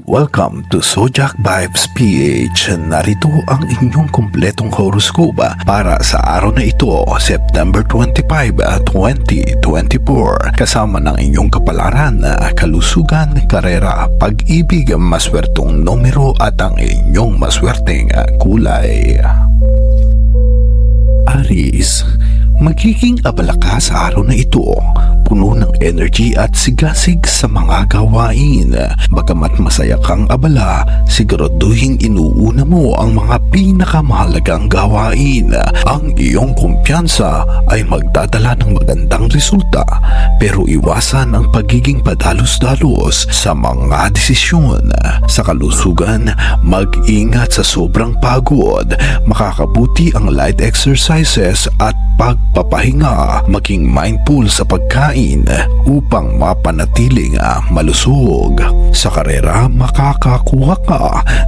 welcome to Zodiac Vibes PH. Narito ang inyong kumpletong horoscope para sa araw na ito, September 25, 2024. Kasama ng inyong kapalaran, kalusugan, karera, pag-ibig, maswertong numero at ang inyong maswerteng kulay. Aries, magiging abala ka sa araw na ito, puno ng energy at sigasig sa mga gawain. Bagamat masaya kang abala, siguraduhin inuuna mo ang mga pinakamahalagang gawain. Ang iyong kumpiyansa ay magdadala ng magandang resulta, pero iwasan ang pagiging padalos-dalos sa mga desisyon. Sa kalusugan, mag-ingat sa sobrang pagod. Makakabuti ang light exercises at pagpapahinga. Maging mindful sa pagkain upang mapanatiling malusog. Sa karera, makakakuha ka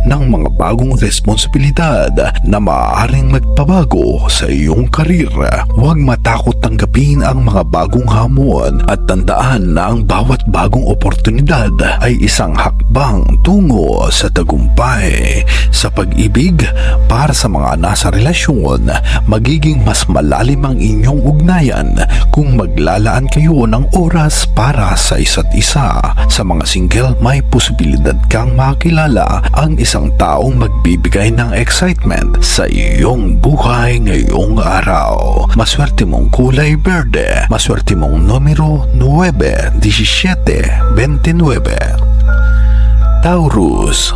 ng mga bagong responsibilidad na maaaring magpabago sa iyong karir. Huwag matakot tanggapin ang mga bagong hamon at tandaan na ang bawat bagong oportunidad ay isang hakbang tungo sa tagumpay. Sa pag-ibig, para sa mga nasa relasyon, magiging mas malalim ang inyong ugnayan kung maglalaan kayo ng oras para sa isa't isa. Sa mga single, may posibilidad kang makilala ang isang taong magbibigay ng excitement sa iyong buhay ngayong araw. Maswerte mong kulay berde, maswerte mong numero 9, 17, 29. Taurus,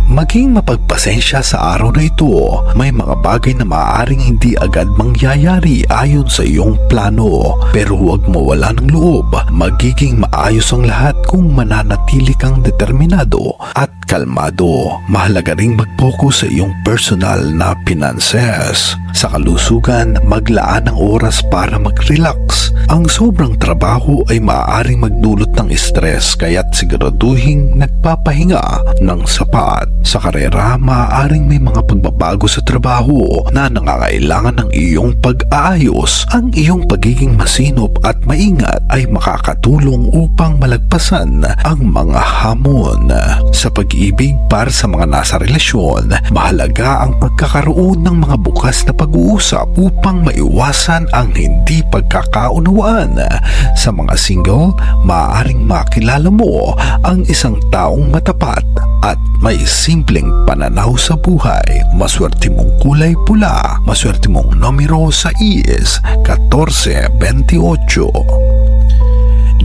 maging mapagpasensya sa araw na ito. May mga bagay na maaaring hindi agad mangyayari ayon sa iyong plano, pero huwag mawala ng loob. Magiging maayos ang lahat kung mananatili kang determinado at kalmado. Mahalaga ring mag-focus sa iyong personal na finances. Sa kalusugan, maglaan ng oras para mag-relax. Ang sobrang trabaho ay maaaring magdulot ng stress, kaya't siguraduhin nagpapahinga ng sapat. Sa karera, maaaring may mga pagbabago sa trabaho na nangangailangan ng iyong pag-aayos. Ang iyong pagiging masinop at maingat ay makakatulong upang malagpasan ang mga hamon. Sa pag-ibig, para sa mga nasa relasyon, mahalaga ang pagkakaroon ng mga bukas na pag-uusap upang maiwasan ang hindi pagkakaunawaan. Sa mga single, maaaring makilala mo ang isang taong matapat at may simpleng pananaw sa buhay. Maswerte mong kulay pula, maswerte mong numero 6, 14, 28.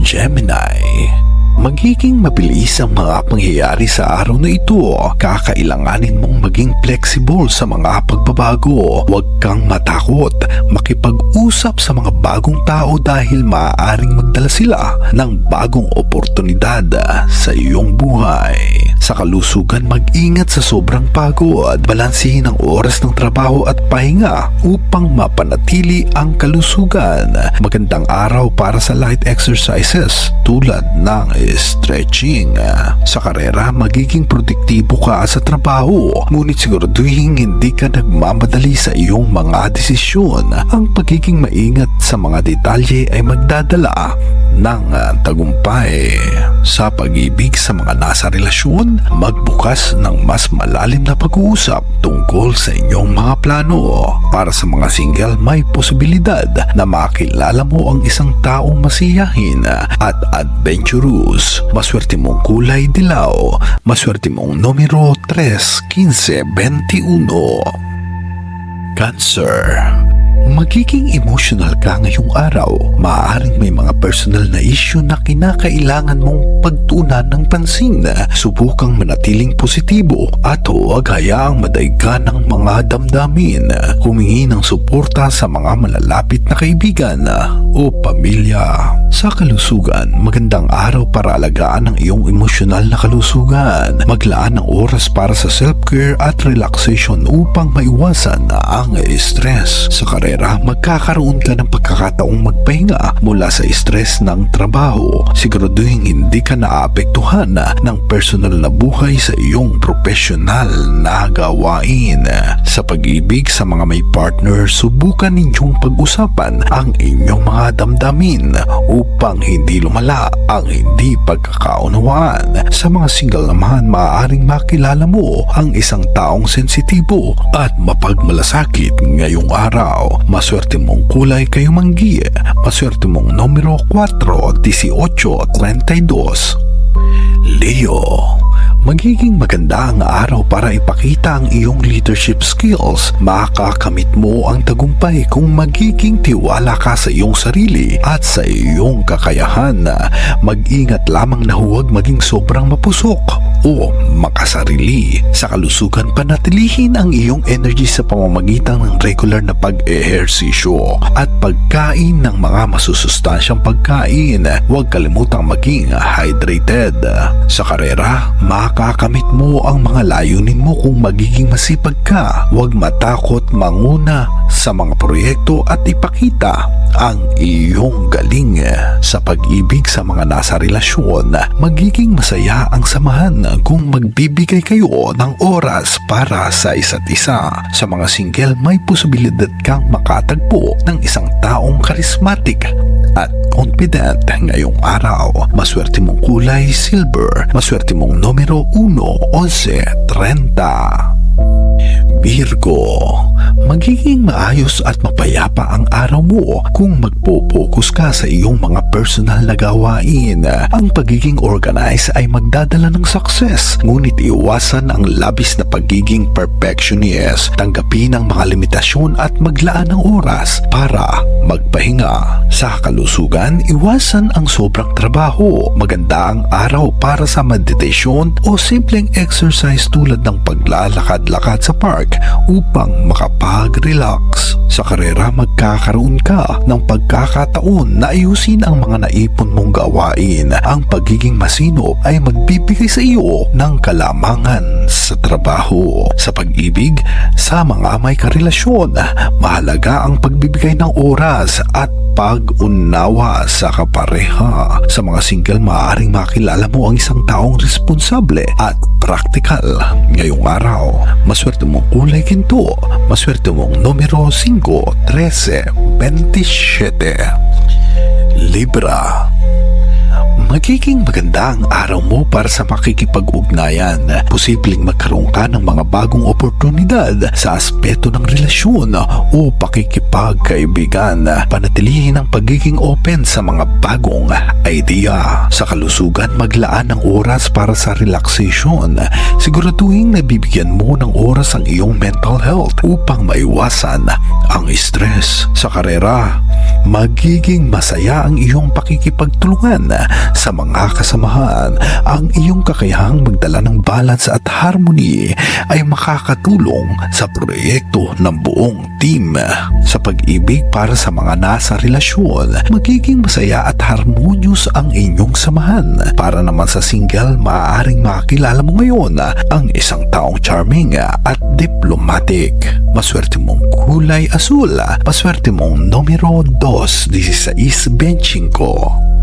Gemini, magiging mabilis ang mga pangyayari sa araw na ito. Kakailanganin mong maging flexible sa mga pagbabago. Huwag kang matakot makipag-usap sa mga bagong tao dahil maaaring magdala sila ng bagong oportunidad sa iyong buhay. Sa kalusugan, mag-ingat sa sobrang pagod. Balansihin ang oras ng trabaho at pahinga upang mapanatili ang kalusugan. Magandang araw para sa light exercises tulad ng stretching. Sa karera, magiging produktibo ka sa trabaho, ngunit siguraduhin hindi ka nagmamadali sa iyong mga desisyon. Ang pagiging maingat sa mga detalye ay magdadala ng tagumpay. Sa pag-ibig, sa mga nasa relasyon, magbukas ng mas malalim na pag-uusap tungkol sa inyong mga plano. Para sa mga single, may posibilidad na makilala mo ang isang taong masiyahin at adventurous. Maswerte mong kulay dilaw, maswerte mong numero 3, 15, 21. Cancer, magiging emotional ka ngayong araw. Maaaring may mga personal na issue na kinakailangan mong pagtuunan ng pansin. Subukang manatiling positibo at huwag hayaang madaig ka ng mga damdamin. Humingi ng suporta sa mga malalapit na kaibigan o pamilya. Sa kalusugan, magandang araw para alagaan ang iyong emosyonal na kalusugan. Maglaan ng oras para sa self-care at relaxation upang maiwasan ang stress. Sa karera, karera, magkakaroon ka ng pagkakataong magpahinga mula sa stress ng trabaho. Siguraduhin hindi ka naapektuhan ng personal na buhay sa iyong profesional na gawain. Sa pag-ibig sa mga may partner, subukan ninyong pag-usapan ang inyong mga damdamin upang hindi lumala ang hindi pagkakaunawaan. Sa mga single naman, maaaring makilala mo ang isang taong sensitibo at mapagmalasakit ngayong araw. Maswerte mong kulay kayo manggi. Maswerte mong numero 4, 18, 32. Leo, magiging maganda ang araw para ipakita ang iyong leadership skills. Makakamit mo ang tagumpay kung magiging tiwala ka sa iyong sarili at sa iyong kakayahan. Mag-ingat lamang na huwag maging sobrang mapusok o makasarili. Sa kalusugan, panatilihin ang iyong energy sa pamamagitan ng regular na pag-ehersisyo at pagkain ng mga masusustansyang pagkain. Huwag kalimutang maging hydrated. Sa karera, makakamit mo ang mga layunin mo kung magiging masipag ka. Huwag matakot manguna sa mga proyekto at ipakita ang iyong galing. Sa pag-ibig sa mga nasa relasyon, magiging masaya ang samahan kung magbibigay kayo ng oras para sa isa't isa. Sa mga single, may posibilidad kang makatagpo ng isang taong charismatic at confident ngayong araw. Maswerte mong kulay silver. Maswerte mong numero 1, 11, 30. Virgo, magiging maayos at mapayapa ang araw mo kung magpo-focus ka sa iyong mga personal na gawain. Ang pagiging organized ay magdadala ng success, ngunit iwasan ang labis na pagiging perfectionist. Tanggapin ang mga limitasyon at maglaan ng oras para magpahinga. Sa kalusugan, iwasan ang sobrang trabaho. Maganda ang araw para sa meditation o simpleng exercise tulad ng paglalakad-lakad sa park upang makapag-relax. Sa karera, magkakaroon ka ng pagkakataon na ayusin ang mga naipon mong gawain. Ang pagiging masinop ay magbibigay sa iyo ng kalamangan sa trabaho. Sa pag-ibig, sa mga may karelasyon, mahalaga ang pagbibigay ng oras at pag-unawa sa kapareha. Sa mga single, maaaring makilala mo ang isang taong responsable at practical ngayong araw. Maswerte mong kulay ginto. Maswerte mong numero 5, 13, 27. Libra, magiging maganda ang araw mo para sa makikipag-ugnayan. Posibleng magkaroon ka ng mga bagong oportunidad sa aspeto ng relasyon o pakikipagkaibigan. Panatilihin ang pagiging open sa mga bagong idea. Sa kalusugan, maglaan ng oras para sa relaxation. Siguraduhin na bibigyan mo ng oras ang iyong mental health upang maiwasan ang stress. Sa karera, magiging masaya ang iyong pakikipagtulungan sa mga kasamahan. Ang iyong kakayahang magdala ng balance at harmony ay makakatulong sa proyekto ng buong team. Sa pag-ibig, para sa mga nasa relasyon, magiging masaya at harmonious ang inyong samahan. Para naman sa single, maaaring makakilala mo ngayon ang isang taong charming at diplomatic. Maswerte mong kulay asul. Maswerte mong numero 2, 16, 25.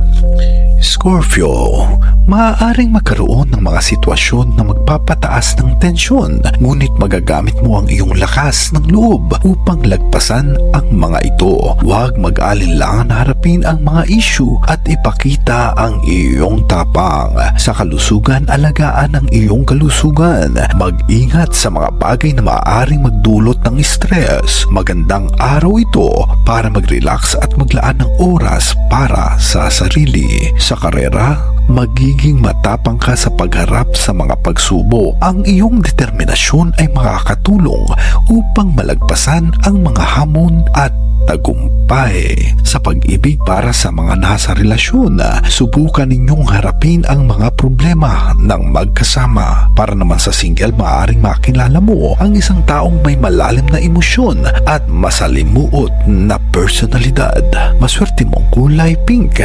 Scorpio, maaaring magkaroon ng mga sitwasyon na magpapataas ng tensyon, ngunit magagamit mo ang iyong lakas ng loob upang lagpasan ang mga ito. Huwag mag-alinlangan na harapin ang mga issue at ipakita ang iyong tapang. Sa kalusugan, alagaan ang iyong kalusugan. Mag-ingat sa mga bagay na maaaring magdulot ng stress. Magandang araw ito para mag-relax at maglaan ng oras para sa sarili. Sa karera, magiging matapang ka sa pagharap sa mga pagsubok. Ang iyong determinasyon ay makakatulong upang malagpasan ang mga hamon at tagumpay. Sa pag-ibig, para sa mga nasa relasyon, subukan ninyong harapin ang mga problema ng magkasama. Para naman sa single, maaaring makilala mo ang isang taong may malalim na emosyon at masalimuot na personalidad. Maswerte mong kulay pink.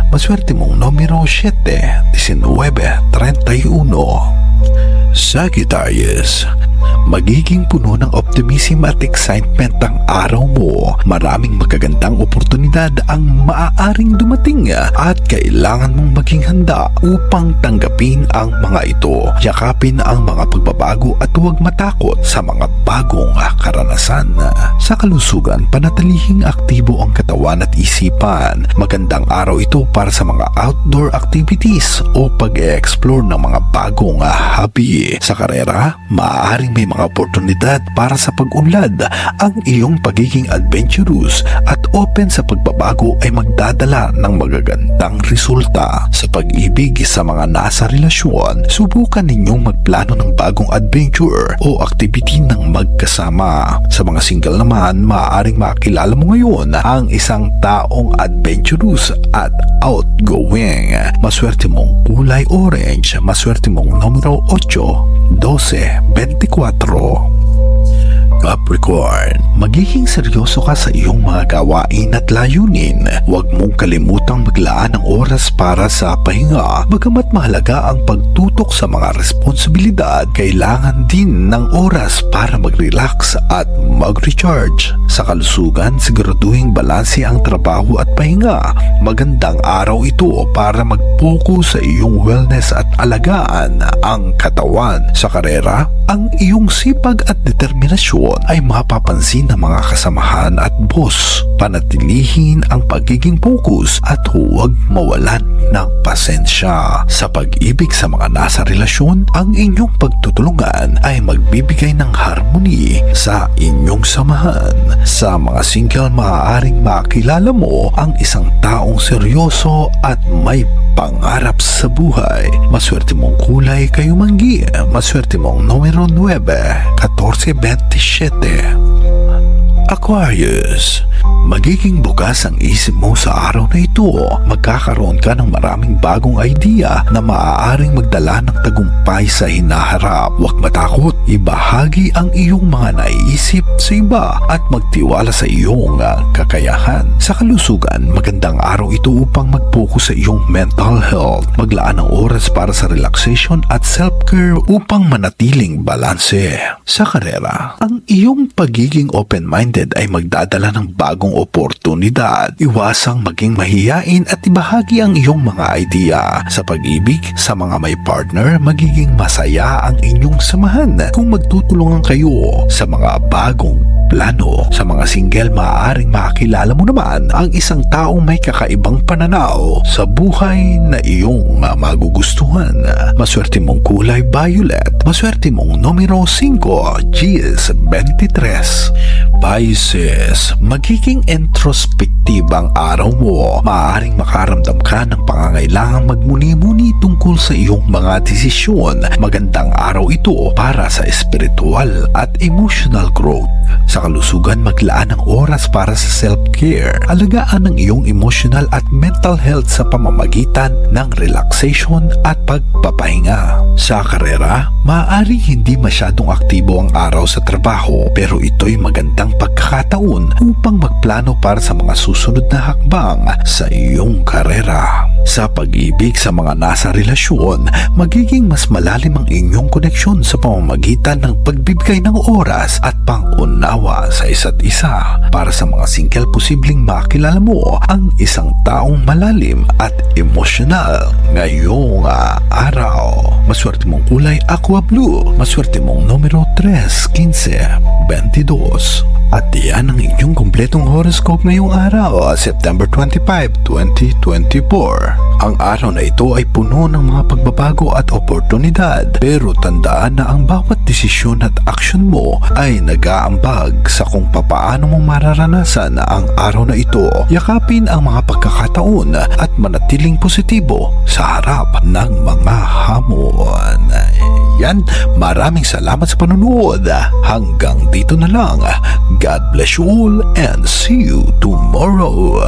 Maswerte mong numero 7, 19, 31. Sagittarius, Magiging puno ng optimism at excitement ang araw mo. Maraming magagandang oportunidad ang maaaring dumating at kailangan mong maging handa upang tanggapin ang mga ito. Yakapin ang mga pagbabago at huwag matakot sa mga bagong karanasan. Sa kalusugan, panatilihing aktibo ang katawan at isipan. Magandang araw ito para sa mga outdoor activities o pag-e-explore ng mga bagong hobby. Sa karera, maaaring may mga oportunidad para sa pag-unlad. Ang iyong pagiging adventurous at open sa pagbabago ay magdadala ng magagandang resulta. Sa pag-ibig sa mga nasa relasyon, subukan ninyong magplano ng bagong adventure o activity ng magkasama. Sa mga single naman, maaaring makilala mo ngayon ang isang taong adventurous at outgoing. Maswerte mong kulay orange, maswerte mong numero 8, 12, 24. Capricorn, magiging seryoso ka sa iyong mga gawain at layunin. Huwag mong kalimutang maglaan ng oras para sa pahinga. Bagamat mahalaga ang pagtutok sa mga responsibilidad, kailangan din ng oras para mag-relax at mag-recharge. Sa kalusugan, siguraduhing balanse ang trabaho at pahinga. Magandang araw ito para mag-focus sa iyong wellness at alagaan ang katawan. Sa karera, ang iyong sipag at determinasyon ay mapapansin ng mga kasamahan at boss. Panatilihin ang pagiging focus at huwag mawalan ng pasensya. Sa pag-ibig sa mga nasa relasyon, ang inyong pagtutulungan ay magbibigay ng harmony sa inyong samahan. Sa mga single, maaaring makilala mo ang isang taong seryoso at may pangarap sa buhay. Maswerte mong kulay kayo manggi. Maswerte mong numero 9, 14, 27. Aquarius, magiging bukas ang isip mo sa araw na ito. Magkakaroon ka ng maraming bagong idea na maaaring magdala ng tagumpay sa hinaharap. Huwag matakot, ibahagi ang iyong mga naiisip sa iba at magtiwala sa iyong kakayahan. Sa kalusugan, magandang araw ito upang mag-focus sa iyong mental health. Maglaan ng oras para sa relaxation at self-care upang manatiling balanse. Sa karera, ang iyong pagiging open-minded ay magdadala ng bagong oportunidad. Iwasang maging mahiyain at ibahagi ang iyong mga idea. Sa pag-ibig, sa mga may partner, magiging masaya ang inyong samahan kung magtutulungan kayo sa mga bagong plano. Sa mga single, maaaring makakilala mo naman ang isang taong may kakaibang pananaw sa buhay na iyong magugustuhan. Maswerte mong kulay violet. Maswerte mong numero 5, G's 23. Pisces, magiging introspective ang araw mo. Maaaring makaramdam ka ng pangangailangang magmuni-muni tungkol sa iyong mga desisyon. Magandang araw ito para sa spiritual at emotional growth. Sa kalusugan, maglaan ng oras para sa self-care. Alagaan ang iyong emotional at mental health sa pamamagitan ng relaxation at pagpapahinga. Sa karera, maaaring hindi masyadong aktibo ang araw sa trabaho, pero ito'y magandang pagkakataon upang magplano para sa mga susunod na hakbang sa iyong karera. Sa pag-ibig sa mga nasa relasyon, magiging mas malalim ang inyong koneksyon sa pamamagitan ng pagbibigay ng oras at pangunawa sa isa't isa. Para sa mga single, posibleng makilala mo ang isang taong malalim at emosyonal ngayong araw. Maswerte mong kulay aqua blue. Maswerte mong numero 3, 15, 22. At yan ang inyong kumpletong horoscope ngayong araw, September 25, 2024. Ang araw na ito ay puno ng mga pagbabago at oportunidad, pero tandaan na ang bawat desisyon at aksyon mo ay nag-aambag sa kung papaano mo mararanasan ang araw na ito. Yakapin ang mga pagkakataon at manatiling positibo sa harap ng mga hamon. Yan, maraming salamat sa panonood. Hanggang dito na lang. God bless you all and see you tomorrow.